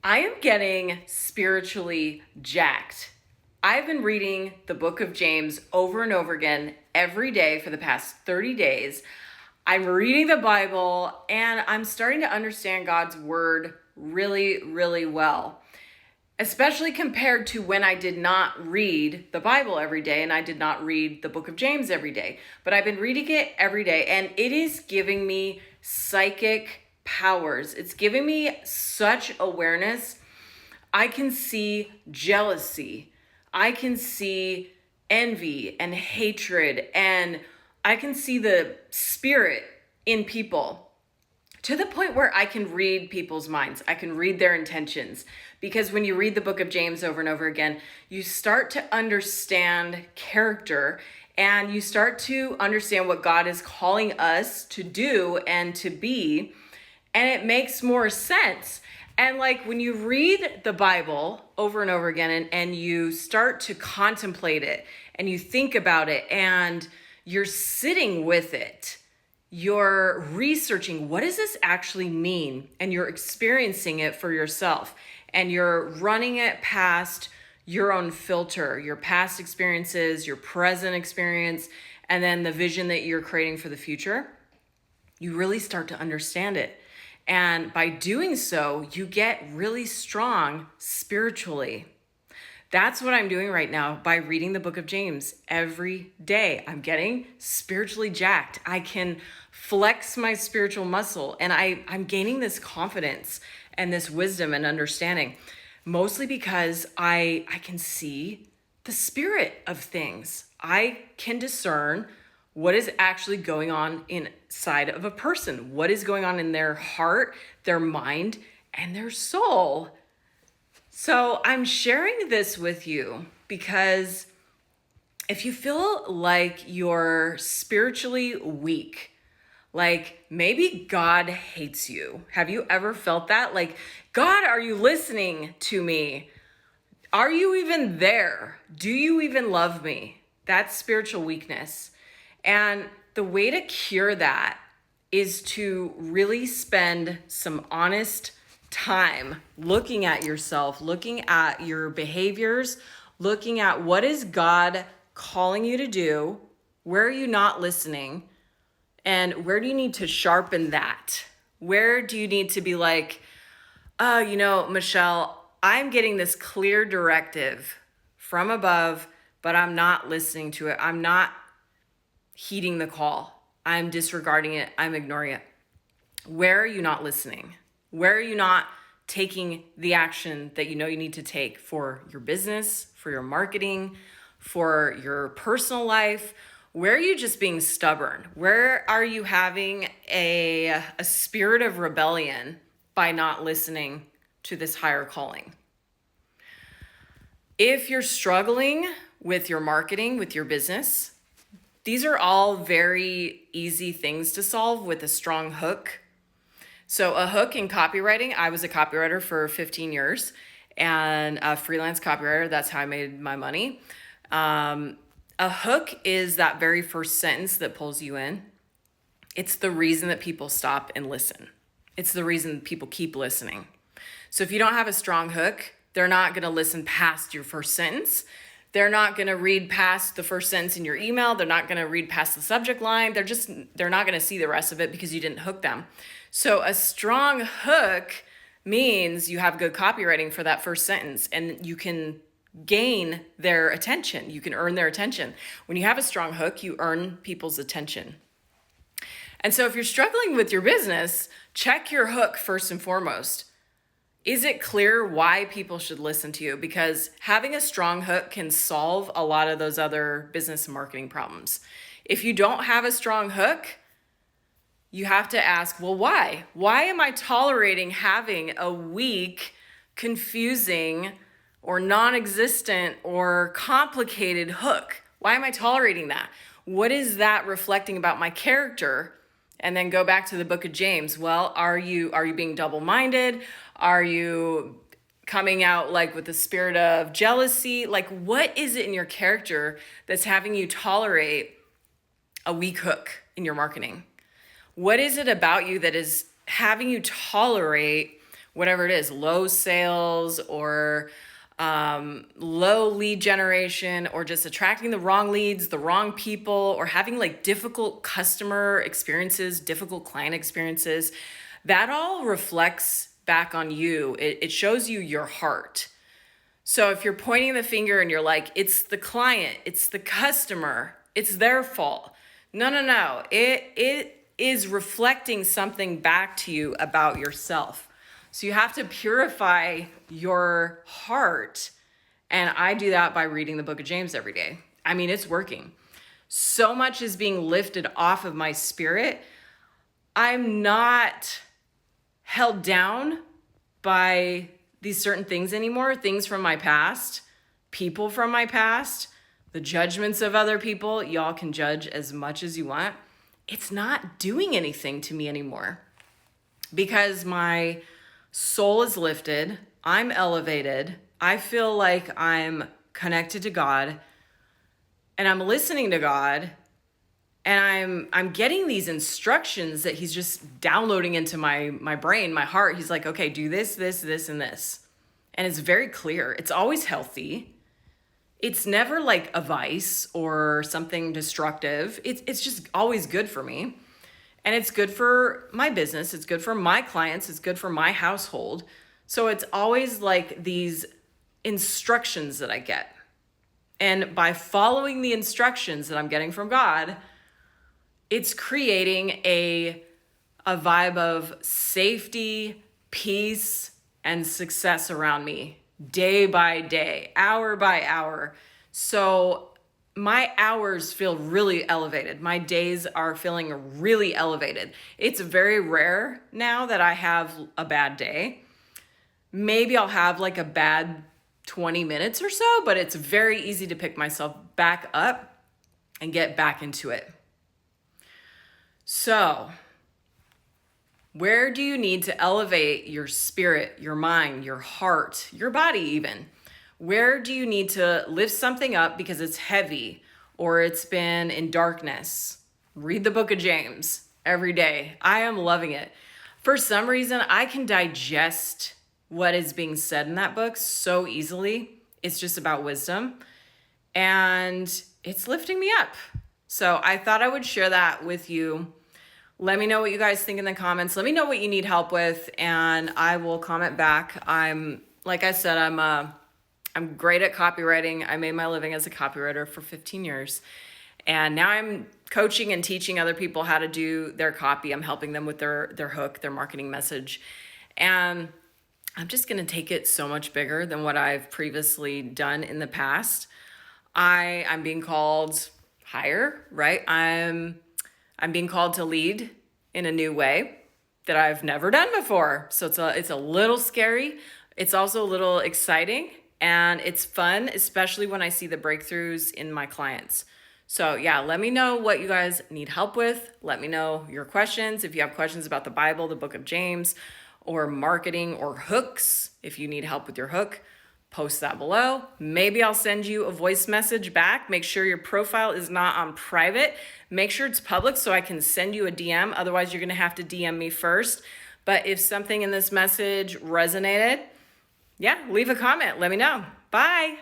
I am getting spiritually jacked. I've been reading the book of James over and over again every day for the past 30 days. I'm reading the Bible and I'm starting to understand God's word really, really well, especially compared to when I did not read the Bible every day and I did not read the book of James every day. But I've been reading it every day and it is giving me psychic powers. It's giving me such awareness. I can see jealousy. I can see envy and hatred, and I can see the spirit in people to the point where I can read people's minds. I can read their intentions, because when you read the book of James over and over again, you start to understand character and you start to understand what God is calling us to do and to be, and it makes more sense. And like when you read the Bible over and over again and you start to contemplate it and you think about it and you're sitting with it, you're researching, what does this actually mean? And you're experiencing it for yourself and you're running it past your own filter, your past experiences, your present experience, and then the vision that you're creating for the future. You really start to understand it. And by doing so, you get really strong spiritually. That's what I'm doing right now by reading the book of James every day. I'm getting spiritually jacked. I can flex my spiritual muscle and I'm gaining this confidence and this wisdom and understanding, mostly because I can see the spirit of things. I can discern what is actually going on inside of a person, what is going on in their heart, their mind, and their soul. So I'm sharing this with you because if you feel like you're spiritually weak, like maybe God hates you. Have you ever felt that? Like, God, are you listening to me? Are you even there? Do you even love me? That's spiritual weakness. And the way to cure that is to really spend some honest time looking at yourself, looking at your behaviors, looking at what is God calling you to do, where are you not listening, and where do you need to sharpen that? Where do you need to be like, oh, Michelle, I'm getting this clear directive from above, but I'm not listening to it. I'm not heeding the call. I'm disregarding it. I'm ignoring it. Where are you not listening? Where are you not taking the action that you know you need to take for your business, for your marketing, for your personal life? Where are you just being stubborn? Where are you having a spirit of rebellion by not listening to this higher calling? If you're struggling with your marketing, with your business, these are all very easy things to solve with a strong hook. So a hook in copywriting, I was a copywriter for 15 years and a freelance copywriter. That's how I made my money. A hook is that very first sentence that pulls you in. It's the reason that people stop and listen. It's the reason people keep listening. So if you don't have a strong hook, they're not going to listen past your first sentence. They're not going to read past the first sentence in your email. They're not going to read past the subject line. They're not going to see the rest of it because you didn't hook them. So a strong hook means you have good copywriting for that first sentence and you can gain their attention. You can earn their attention. When you have a strong hook, you earn people's attention. And so if you're struggling with your business, check your hook first and foremost. Is it clear why people should listen to you? Because having a strong hook can solve a lot of those other business and marketing problems. If you don't have a strong hook, you have to ask, well, why? Why am I tolerating having a weak, confusing, or non-existent or complicated hook? Why am I tolerating that? What is that reflecting about my character? And then go back to the book of James. Well, are you being double-minded? Are you coming out like with the spirit of jealousy? Like, what is it in your character that's having you tolerate a weak hook in your marketing? What is it about you that is having you tolerate whatever it is, low sales or low lead generation, or just attracting the wrong leads, the wrong people, or having like difficult customer experiences, difficult client experiences, that all reflects back on you. It shows you your heart. So if you're pointing the finger and you're like, it's the client, it's the customer, it's their fault. No. It is reflecting something back to you about yourself. So you have to purify your heart. And I do that by reading the book of James every day. I mean, it's working. So much is being lifted off of my spirit. I'm not held down by these certain things anymore, things from my past, people from my past, the judgments of other people. Y'all can judge as much as you want. It's not doing anything to me anymore because my soul is lifted. I'm elevated. I feel like I'm connected to God and I'm listening to God, and I'm getting these instructions that he's just downloading into my brain, my heart. He's like, okay, do this, this, this, and this. And it's very clear. It's always healthy. It's never like a vice or something destructive. It's just always good for me. And it's good for my business. It's good for my clients. It's good for my household. So it's always like these instructions that I get. And by following the instructions that I'm getting from God, it's creating a vibe of safety, peace, and success around me day by day, hour by hour. So my hours feel really elevated. My days are feeling really elevated. It's very rare now that I have a bad day. Maybe I'll have like a bad 20 minutes or so, but it's very easy to pick myself back up and get back into it. So, where do you need to elevate your spirit, your mind, your heart, your body even? Where do you need to lift something up because it's heavy or it's been in darkness? Read the book of James every day. I am loving it. For some reason, I can digest what is being said in that book so easily. It's just about wisdom and it's lifting me up. So I thought I would share that with you. Let me know what you guys think in the comments. Let me know what you need help with, and I will comment back. Like I said, I'm great at copywriting. I made my living as a copywriter for 15 years. And now I'm coaching and teaching other people how to do their copy. I'm helping them with their hook, their marketing message. And I'm just going to take it so much bigger than what I've previously done in the past. I'm being called higher, right? I'm being called to lead in a new way that I've never done before. So it's a little scary. It's also a little exciting, and it's fun, especially when I see the breakthroughs in my clients. So yeah, let me know what you guys need help with. Let me know your questions. If you have questions about the Bible, the book of James, or marketing or hooks, if you need help with your hook, post that below. Maybe I'll send you a voice message back. Make sure your profile is not on private. Make sure it's public so I can send you a DM. Otherwise, you're going to have to DM me first. But if something in this message resonated, yeah, leave a comment. Let me know. Bye.